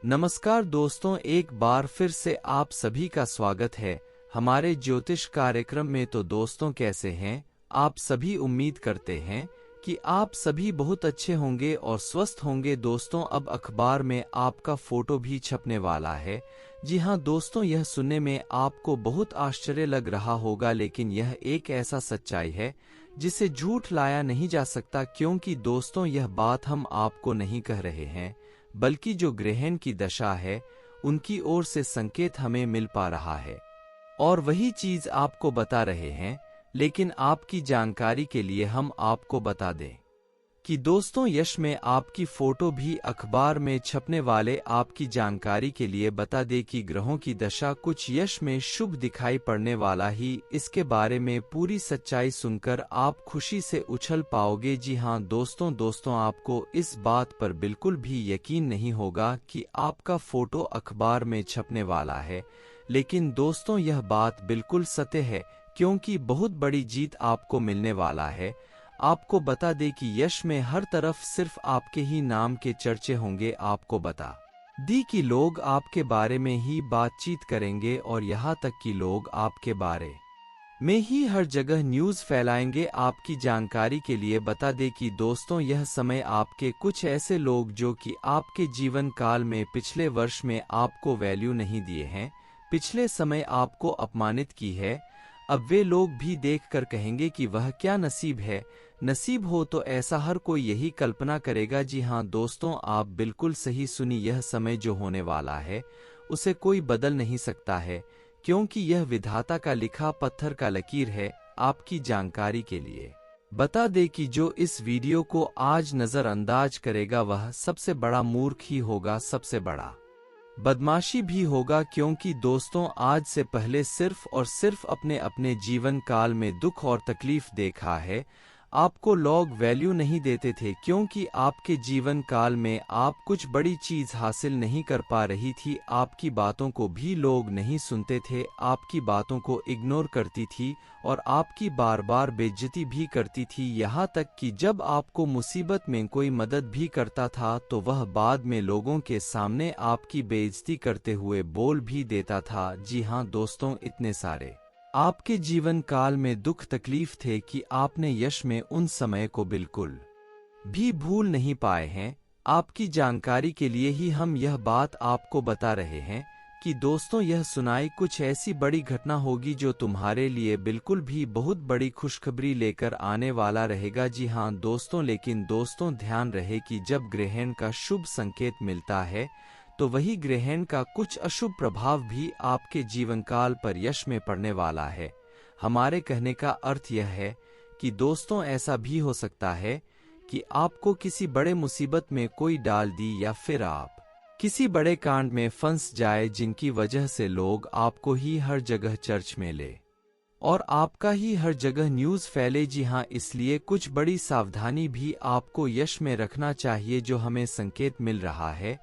नमस्कार दोस्तों, एक बार फिर से आप सभी का स्वागत है हमारे ज्योतिष कार्यक्रम में। तो दोस्तों, कैसे हैं आप सभी? उम्मीद करते हैं कि आप सभी बहुत अच्छे होंगे और स्वस्थ होंगे। दोस्तों, अब अखबार में आपका फोटो भी छपने वाला है। जी हाँ दोस्तों, यह सुनने में आपको बहुत आश्चर्य लग रहा होगा, लेकिन यह एक ऐसा सच्चाई है जिसे झूठ लाया नहीं जा सकता। क्योंकि दोस्तों, यह बात हम आपको नहीं कह रहे हैं, बल्कि जो ग्रहण की दशा है उनकी ओर से संकेत हमें मिल पा रहा है और वही चीज आपको बता रहे हैं। लेकिन आपकी जानकारी के लिए हम आपको बता दें कि दोस्तों, यश में आपकी फोटो भी अखबार में छपने वाले। आपकी जानकारी के लिए बता दें कि ग्रहों की दशा कुछ यश में शुभ दिखाई पड़ने वाला ही। इसके बारे में पूरी सच्चाई सुनकर आप खुशी से उछल पाओगे। जी हाँ दोस्तों, आपको इस बात पर बिल्कुल भी यकीन नहीं होगा कि आपका फोटो अखबार में छपने वाला है, लेकिन दोस्तों यह बात बिल्कुल सत्य है, क्योंकि बहुत बड़ी जीत आपको मिलने वाला है। आपको बता दें कि यश में हर तरफ सिर्फ आपके ही नाम के चर्चे होंगे। आपको बता दी कि लोग आपके बारे में ही बातचीत करेंगे और यहाँ तक कि लोग आपके बारे में ही हर जगह न्यूज़ फैलाएंगे। आपकी जानकारी के लिए बता दें कि दोस्तों, यह समय आपके कुछ ऐसे लोग जो कि आपके जीवन काल में पिछले वर्ष में आपको वैल्यू नहीं दिए हैं, पिछले समय आपको अपमानित की है, अब वे लोग भी देखकर कहेंगे कि वह क्या नसीब है। नसीब हो तो ऐसा हर कोई यही कल्पना करेगा। जी हाँ दोस्तों, आप बिल्कुल सही सुनी। यह समय जो होने वाला है उसे कोई बदल नहीं सकता है, क्योंकि यह विधाता का लिखा पत्थर का लकीर है। आपकी जानकारी के लिए बता दे कि जो इस वीडियो को आज नजरअंदाज करेगा वह सबसे बड़ा मूर्ख ही होगा, सबसे बड़ा बदमाशी भी होगा। क्योंकि दोस्तों, आज से पहले सिर्फ और सिर्फ अपने अपने जीवन काल में दुख और तकलीफ देखा है। आपको लोग वैल्यू नहीं देते थे, क्योंकि आपके जीवन काल में आप कुछ बड़ी चीज हासिल नहीं कर पा रही थी। आपकी बातों को भी लोग नहीं सुनते थे, आपकी बातों को इग्नोर करती थी और आपकी बार बार बेइज्जती भी करती थी। यहाँ तक कि जब आपको मुसीबत में कोई मदद भी करता था तो वह बाद में लोगों के सामने आपकी बेइज्जती करते हुए बोल भी देता था। जी हाँ दोस्तों, इतने सारे आपके जीवन काल में दुख तकलीफ थे कि आपने यश में उन समय को बिल्कुल भी भूल नहीं पाए हैं। आपकी जानकारी के लिए ही हम यह बात आपको बता रहे हैं कि दोस्तों, यह सुनाई कुछ ऐसी बड़ी घटना होगी जो तुम्हारे लिए बिल्कुल भी बहुत बड़ी खुशखबरी लेकर आने वाला रहेगा। जी हाँ दोस्तों, लेकिन दोस्तों ध्यान रहे कि जब ग्रहण का शुभ संकेत मिलता है तो वही ग्रहण का कुछ अशुभ प्रभाव भी आपके जीवन काल पर यश में पड़ने वाला है। हमारे कहने का अर्थ यह है कि दोस्तों, ऐसा भी हो सकता है कि आपको किसी बड़े मुसीबत में कोई डाल दी, या फिर आप किसी बड़े कांड में फंस जाए जिनकी वजह से लोग आपको ही हर जगह चर्च में ले और आपका ही हर जगह न्यूज़ फैले। जी हाँ, इसलिए कुछ बड़ी सावधानी भी आपको यश में रखना चाहिए। जो हमें संकेत मिल रहा है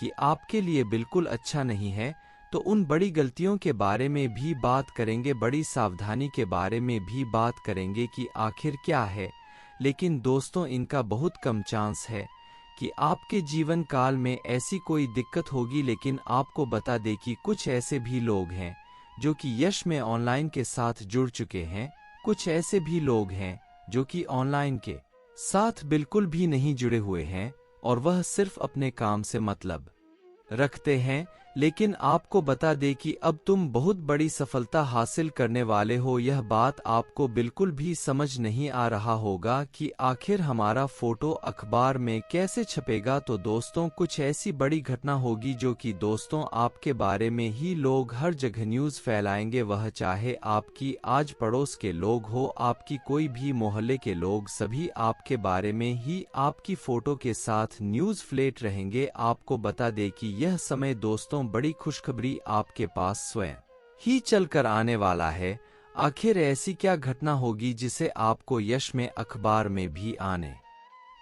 कि आपके लिए बिल्कुल अच्छा नहीं है, तो उन बड़ी गलतियों के बारे में भी बात करेंगे, बड़ी सावधानी के बारे में भी बात करेंगे कि आखिर क्या है। लेकिन दोस्तों, इनका बहुत कम चांस है कि आपके जीवन काल में ऐसी कोई दिक्कत होगी। लेकिन आपको बता दें कि कुछ ऐसे भी लोग हैं जो कि यश में ऑनलाइन के साथ जुड़ चुके हैं, कुछ ऐसे भी लोग हैं जो कि ऑनलाइन के साथ बिल्कुल भी नहीं जुड़े हुए हैं और वह सिर्फ अपने काम से मतलब रखते हैं। लेकिन आपको बता दें कि अब तुम बहुत बड़ी सफलता हासिल करने वाले हो। यह बात आपको बिल्कुल भी समझ नहीं आ रहा होगा कि आखिर हमारा फोटो अखबार में कैसे छपेगा। तो दोस्तों, कुछ ऐसी बड़ी घटना होगी जो कि दोस्तों आपके बारे में ही लोग हर जगह न्यूज़ फैलाएंगे। वह चाहे आपकी आज पड़ोस के लोग हो, आपकी कोई भी मोहल्ले के लोग, सभी आपके बारे में ही आपकी फोटो के साथ न्यूज़ फ्लेट रहेंगे। आपको बता दें कि यह समय दोस्तों, बड़ी खुशखबरी आपके पास स्वयं ही चलकर आने वाला है। आखिर ऐसी क्या घटना होगी जिसे आपको यश में अखबार में भी आने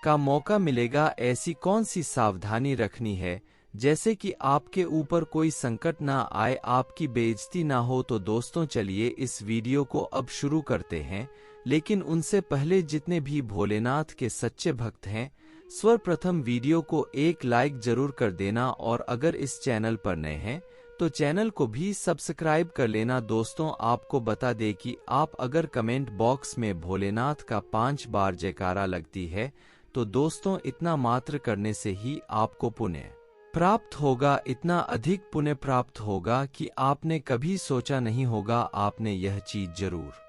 का मौका मिलेगा? ऐसी कौन सी सावधानी रखनी है जैसे कि आपके ऊपर कोई संकट ना आए, आपकी बेइज्जती ना हो? तो दोस्तों, चलिए इस वीडियो को अब शुरू करते हैं। लेकिन उनसे पहले जितने भी भोलेनाथ के सच्चे भक्त हैं, सर्वप्रथम वीडियो को एक लाइक जरूर कर देना और अगर इस चैनल पर नए हैं तो चैनल को भी सब्सक्राइब कर लेना। दोस्तों, आपको बता दें कि आप अगर कमेंट बॉक्स में भोलेनाथ का 5 बार जयकारा लगती है तो दोस्तों इतना मात्र करने से ही आपको पुण्य प्राप्त होगा। इतना अधिक पुण्य प्राप्त होगा कि आपने कभी सोचा नहीं होगा। आपने यह चीज जरूर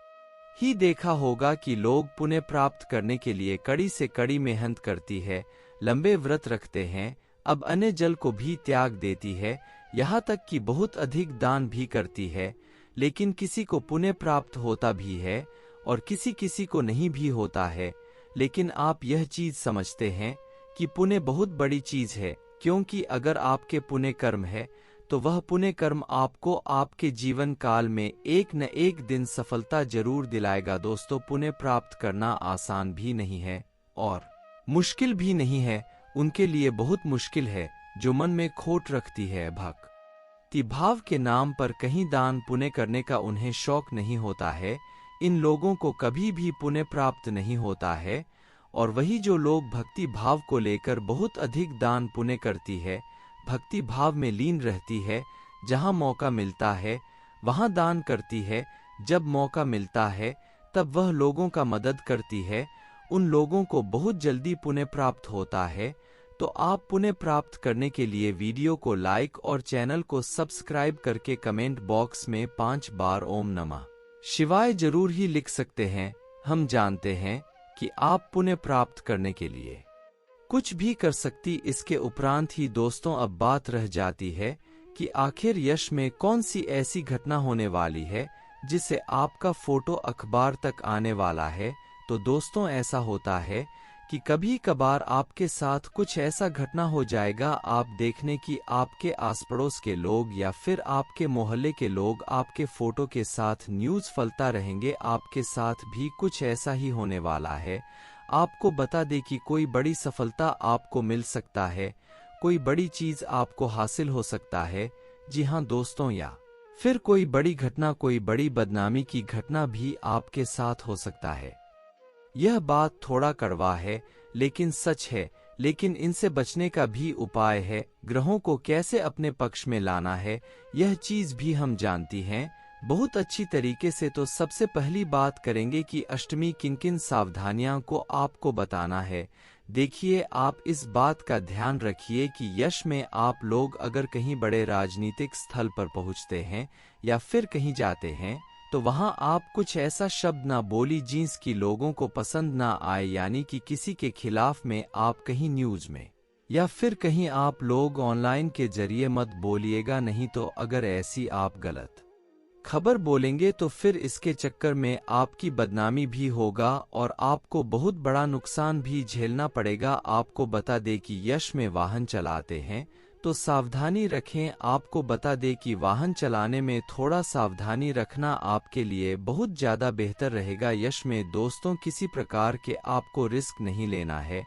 ही देखा होगा कि लोग पुण्य प्राप्त करने के लिए कड़ी से कड़ी मेहनत करती है, लंबे व्रत रखते हैं, अब अन्य जल को भी त्याग देती है, यहाँ तक कि बहुत अधिक दान भी करती है, लेकिन किसी को पुण्य प्राप्त होता भी है और किसी किसी को नहीं भी होता है। लेकिन आप यह चीज समझते हैं कि पुण्य बहुत बड़ी चीज है, क्योंकि अगर आपके पुण्य कर्म है तो वह पुण्य कर्म आपको आपके जीवन काल में एक न एक दिन सफलता जरूर दिलाएगा। दोस्तों, पुण्य प्राप्त करना आसान भी नहीं है और मुश्किल भी नहीं है। उनके लिए बहुत मुश्किल है जो मन में खोट रखती है, भक्ति भाव के नाम पर कहीं दान पुण्य करने का उन्हें शौक नहीं होता है। इन लोगों को कभी भी पुण्य प्राप्त नहीं होता है। और वही जो लोग भक्ति भाव को लेकर बहुत अधिक दान पुण्य करती है, भक्ति भाव में लीन रहती है, जहां मौका मिलता है वहां दान करती है, जब मौका मिलता है तब वह लोगों का मदद करती है, उन लोगों को बहुत जल्दी पुण्य प्राप्त होता है। तो आप पुण्य प्राप्त करने के लिए वीडियो को लाइक और चैनल को सब्सक्राइब करके कमेंट बॉक्स में 5 बार ओम नमः शिवाय जरूर ही लिख सकते हैं। हम जानते हैं कि आप पुण्य प्राप्त करने के लिए कुछ भी कर सकती। इसके उपरांत ही दोस्तों अब बात रह जाती है कि आखिर यश में कौन सी ऐसी घटना होने वाली है जिससे आपका फोटो अखबार तक आने वाला है। तो दोस्तों, ऐसा होता है कि कभी कभार आपके साथ कुछ ऐसा घटना हो जाएगा, आप देखने की आपके आस पड़ोस के लोग या फिर आपके मोहल्ले के लोग आपके फोटो के साथ न्यूज़ फैलता रहेंगे। आपके साथ भी कुछ ऐसा ही होने वाला है। आपको बता दें कि कोई बड़ी सफलता आपको मिल सकता है, कोई बड़ी चीज आपको हासिल हो सकता है। जी हाँ दोस्तों, या फिर कोई बड़ी घटना, कोई बड़ी बदनामी की घटना भी आपके साथ हो सकता है। यह बात थोड़ा कड़वा है लेकिन सच है। लेकिन इनसे बचने का भी उपाय है। ग्रहों को कैसे अपने पक्ष में लाना है यह चीज भी हम जानती हैं बहुत अच्छी तरीके से। तो सबसे पहली बात करेंगे कि अष्टमी किन किन सावधानियां को आपको बताना है। देखिए, आप इस बात का ध्यान रखिए कि यश में आप लोग अगर कहीं बड़े राजनीतिक स्थल पर पहुंचते हैं या फिर कहीं जाते हैं तो वहां आप कुछ ऐसा शब्द ना बोली जिस की लोगों को पसंद ना आए, यानी कि किसी के खिलाफ में आप कहीं न्यूज में या फिर कहीं आप लोग ऑनलाइन के जरिए मत बोलिएगा। नहीं तो अगर ऐसी आप गलत खबर बोलेंगे तो फिर इसके चक्कर में आपकी बदनामी भी होगा और आपको बहुत बड़ा नुकसान भी झेलना पड़ेगा। आपको बता दें कि यश में वाहन चलाते हैं तो सावधानी रखें। आपको बता दें कि वाहन चलाने में थोड़ा सावधानी रखना आपके लिए बहुत ज्यादा बेहतर रहेगा। यश में दोस्तों किसी प्रकार के आपको रिस्क नहीं लेना है।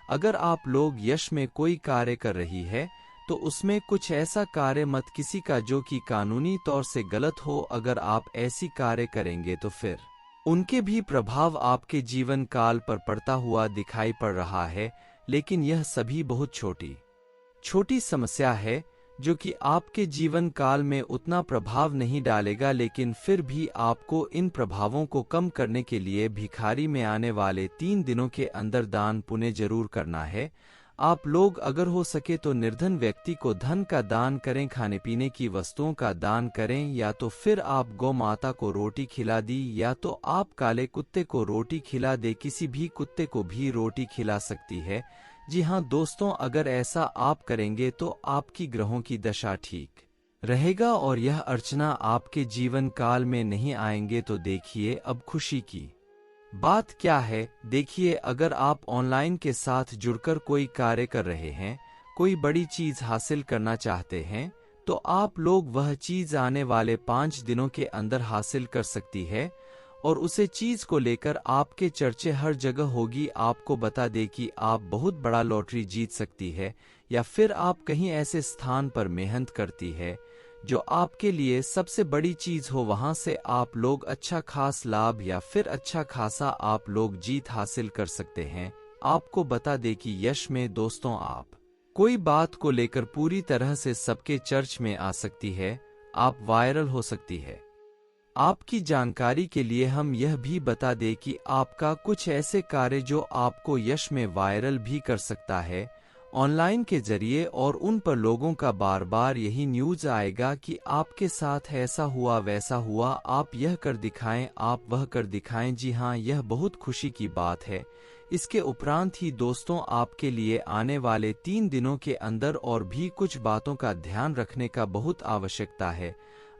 अगर आप लोग यश में कोई कार्य कर रही है तो उसमें कुछ ऐसा कार्य मत किसी का जो कि कानूनी तौर से गलत हो। अगर आप ऐसी कार्य करेंगे तो फिर उनके भी प्रभाव आपके जीवन काल पर पड़ता हुआ दिखाई पड़ रहा है। लेकिन यह सभी बहुत छोटी समस्या है जो कि आपके जीवन काल में उतना प्रभाव नहीं डालेगा। लेकिन फिर भी आपको इन प्रभावों को कम करने के लिए भिखारी में आने वाले 3 दिनों के अंदर दान पुण्य जरूर करना है। आप लोग अगर हो सके तो निर्धन व्यक्ति को धन का दान करें, खाने पीने की वस्तुओं का दान करें, या तो फिर आप गौ माता को रोटी खिला दी, या तो आप काले कुत्ते को रोटी खिला दे। किसी भी कुत्ते को भी रोटी खिला सकती है। जी हाँ दोस्तों, अगर ऐसा आप करेंगे तो आपकी ग्रहों की दशा ठीक रहेगा और यह अर्चना आपके जीवन काल में नहीं आएंगे। तो देखिए अब खुशी की बात क्या है। देखिए, अगर आप ऑनलाइन के साथ जुड़कर कोई कार्य कर रहे हैं, कोई बड़ी चीज हासिल करना चाहते हैं, तो आप लोग वह चीज आने वाले 5 दिनों के अंदर हासिल कर सकती है और उसे चीज को लेकर आपके चर्चे हर जगह होगी। आपको बता दें कि आप बहुत बड़ा लॉटरी जीत सकती है, या फिर आप कहीं ऐसे स्थान पर मेहनत करती है जो आपके लिए सबसे बड़ी चीज हो, वहां से आप लोग अच्छा खास लाभ या फिर अच्छा खासा आप लोग जीत हासिल कर सकते हैं। आपको बता दें कि यश में दोस्तों आप कोई बात को लेकर पूरी तरह से सबके चर्च में आ सकती है, आप वायरल हो सकती है। आपकी जानकारी के लिए हम यह भी बता दें कि आपका कुछ ऐसे कार्य जो आपको यश में वायरल भी कर सकता है ऑनलाइन के जरिए, और उन पर लोगों का बार बार यही न्यूज़ आएगा कि आपके साथ ऐसा हुआ वैसा हुआ, आप यह कर दिखाएं, आप वह कर दिखाएं। जी हाँ, यह बहुत खुशी की बात है। इसके उपरांत ही दोस्तों आपके लिए आने वाले 3 दिनों के अंदर और भी कुछ बातों का ध्यान रखने का बहुत आवश्यकता है।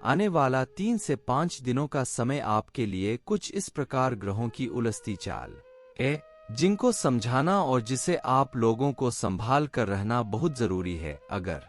आने वाला 3 से 5 दिनों का समय आपके लिए कुछ इस प्रकार ग्रहों की उलझती चाल है जिनको समझाना और जिसे आप लोगों को संभाल कर रहना बहुत जरूरी है। अगर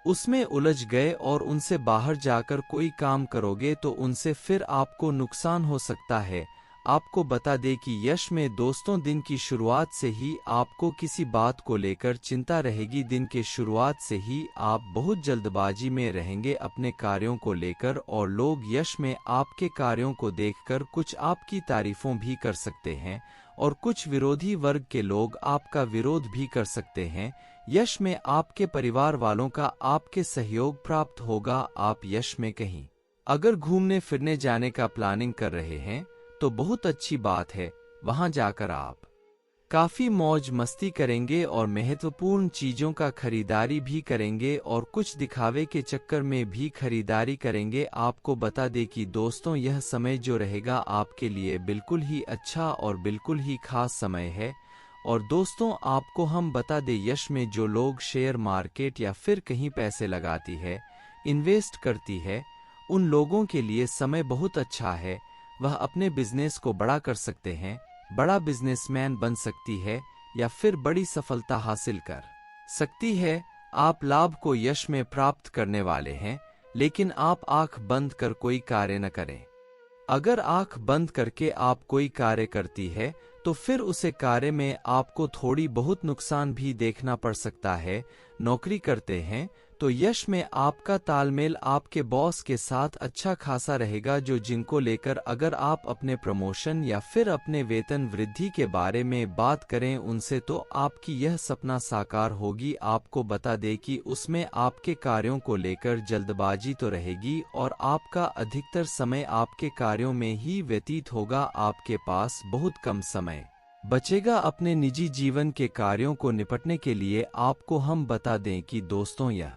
उसमें उलझ गए और उनसे बाहर जाकर कोई काम करोगे तो उनसे फिर आपको नुकसान हो सकता है। आपको बता दें कि यश में दोस्तों दिन की शुरुआत से ही आपको किसी बात को लेकर चिंता रहेगी। दिन के शुरुआत से ही आप बहुत जल्दबाजी में रहेंगे अपने कार्यों को लेकर, और लोग यश में आपके कार्यों को देखकर कुछ आपकी तारीफों भी कर सकते हैं और कुछ विरोधी वर्ग के लोग आपका विरोध भी कर सकते हैं। यश में आपके परिवार वालों का आपके सहयोग प्राप्त होगा। आप यश में कहीं अगर घूमने फिरने जाने का प्लानिंग कर रहे हैं तो बहुत अच्छी बात है। वहां जाकर आप काफी मौज मस्ती करेंगे और महत्वपूर्ण चीजों का खरीदारी भी करेंगे और कुछ दिखावे के चक्कर में भी खरीदारी करेंगे। आपको बता दें कि दोस्तों यह समय जो रहेगा आपके लिए बिल्कुल ही अच्छा और बिल्कुल ही खास समय है। और दोस्तों आपको हम बता दें, यश में जो लोग शेयर मार्केट या फिर कहीं पैसे लगाती है, इन्वेस्ट करती है, उन लोगों के लिए समय बहुत अच्छा है। वह अपने बिजनेस को बड़ा कर सकते हैं, बड़ा बिजनेसमैन बन सकती है या फिर बड़ी सफलता हासिल कर सकती है। आप लाभ को यश में प्राप्त करने वाले हैं, लेकिन आप आंख बंद कर कोई कार्य न करें। अगर आंख बंद करके आप कोई कार्य करती है तो फिर उसे कार्य में आपको थोड़ी बहुत नुकसान भी देखना पड़ सकता है। नौकरी करते हैं तो यश में आपका तालमेल आपके बॉस के साथ अच्छा खासा रहेगा, जो जिनको लेकर अगर आप अपने प्रमोशन या फिर अपने वेतन वृद्धि के बारे में बात करें उनसे तो आपकी यह सपना साकार होगी। आपको बता दें कि उसमें आपके कार्यों को लेकर जल्दबाजी तो रहेगी और आपका अधिकतर समय आपके कार्यों में ही व्यतीत होगा। आपके पास बहुत कम समय बचेगा अपने निजी जीवन के कार्यों को निपटने के लिए। आपको हम बता दें कि दोस्तों यह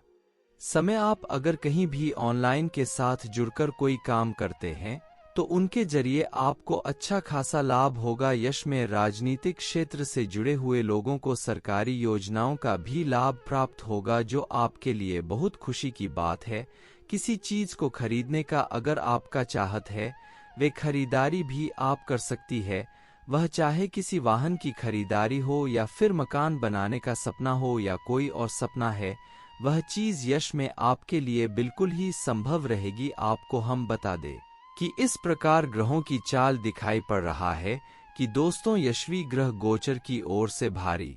समय आप अगर कहीं भी ऑनलाइन के साथ जुड़कर कोई काम करते हैं तो उनके जरिए आपको अच्छा खासा लाभ होगा। यश में राजनीतिक क्षेत्र से जुड़े हुए लोगों को सरकारी योजनाओं का भी लाभ प्राप्त होगा, जो आपके लिए बहुत खुशी की बात है। किसी चीज को खरीदने का अगर आपका चाहत है, वे खरीदारी भी आप कर सकती है। वह चाहे किसी वाहन की खरीदारी हो या फिर मकान बनाने का सपना हो या कोई और सपना है, वह चीज यश में आपके लिए बिल्कुल ही संभव रहेगी। आपको हम बता दें कि इस प्रकार ग्रहों की चाल दिखाई पड़ रहा है कि दोस्तों यशवी ग्रह गोचर की ओर से भारी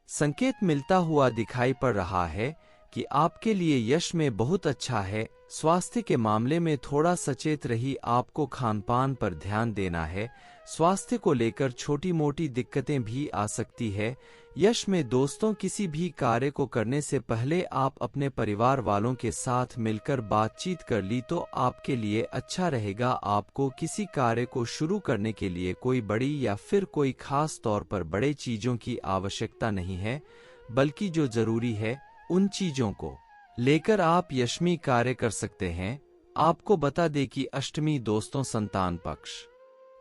संकेत मिलता हुआ दिखाई पड़ रहा है कि आपके लिए यश में बहुत अच्छा है। स्वास्थ्य के मामले में थोड़ा सचेत रही, आपको खानपान पर ध्यान देना है। स्वास्थ्य को लेकर छोटी मोटी दिक्कतें भी आ सकती है। यश में दोस्तों किसी भी कार्य को करने से पहले आप अपने परिवार वालों के साथ मिलकर बातचीत कर ली तो आपके लिए अच्छा रहेगा। आपको किसी कार्य को शुरू करने के लिए कोई बड़ी या फिर कोई खास तौर पर बड़े चीजों की आवश्यकता नहीं है, बल्कि जो जरूरी है उन चीजों को लेकर आप यशमी कार्य कर सकते हैं। आपको बता दें कि अष्टमी दोस्तों संतान पक्ष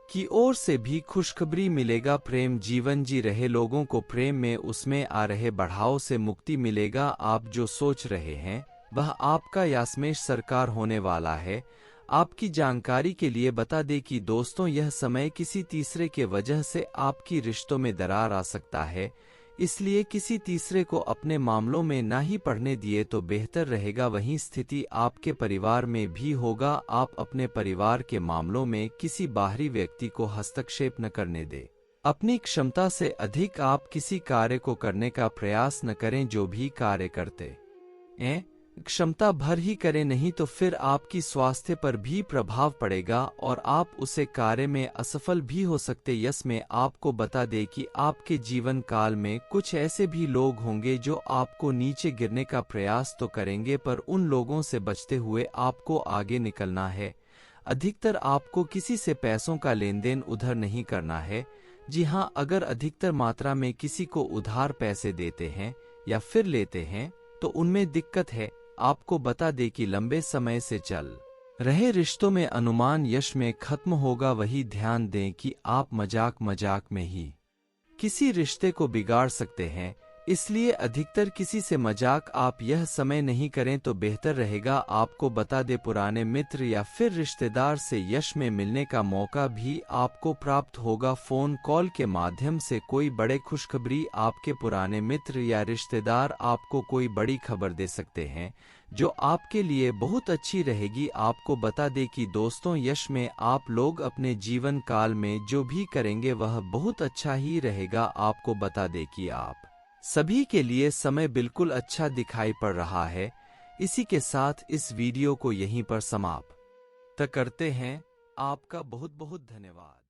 की ओर से भी खुशखबरी मिलेगा। प्रेम जीवन जी रहे लोगों को प्रेम में उसमें आ रहे बढ़ाव से मुक्ति मिलेगा। आप जो सोच रहे हैं वह आपका यासमेश सरकार होने वाला है। आपकी जानकारी के लिए बता दें कि दोस्तों यह समय किसी तीसरे के वजह से आपकी रिश्तों में दरार आ सकता है, इसलिए किसी तीसरे को अपने मामलों में ना ही पढ़ने दिए तो बेहतर रहेगा। वहीं स्थिति आपके परिवार में भी होगा। आप अपने परिवार के मामलों में किसी बाहरी व्यक्ति को हस्तक्षेप न करने दें। अपनी क्षमता से अधिक आप किसी कार्य को करने का प्रयास न करें। जो भी कार्य करते हैं क्षमता भर ही करें, नहीं तो फिर आपकी स्वास्थ्य पर भी प्रभाव पड़ेगा और आप उसे कार्य में असफल भी हो सकते। यस, मैं आपको बता दें कि आपके जीवन काल में कुछ ऐसे भी लोग होंगे जो आपको नीचे गिरने का प्रयास तो करेंगे, पर उन लोगों से बचते हुए आपको आगे निकलना है। अधिकतर आपको किसी से पैसों का लेन देन उधार नहीं करना है। जी हाँ, अगर अधिकतर मात्रा में किसी को उधार पैसे देते हैं या फिर लेते हैं तो उनमें दिक्कत है। आपको बता दें कि लंबे समय से चल रहे रिश्तों में अनुमान यश में खत्म होगा। वही ध्यान दें कि आप मजाक मजाक में ही किसी रिश्ते को बिगाड़ सकते हैं, इसलिए अधिकतर किसी से मजाक आप यह समय नहीं करें तो बेहतर रहेगा। आपको बता दे, पुराने मित्र या फिर रिश्तेदार से यश में मिलने का मौका भी आपको प्राप्त होगा। फोन कॉल के माध्यम से कोई बड़े खुशखबरी, आपके पुराने मित्र या रिश्तेदार आपको कोई बड़ी खबर दे सकते हैं जो आपके लिए बहुत अच्छी रहेगी। आपको बता दें कि दोस्तों, यश में आप लोग अपने जीवन काल में जो भी करेंगे वह बहुत अच्छा ही रहेगा। आपको बता दें कि आप सभी के लिए समय बिल्कुल अच्छा दिखाई पड़ रहा है। इसी के साथ इस वीडियो को यहीं पर समाप्त करते हैं। आपका बहुत बहुत धन्यवाद।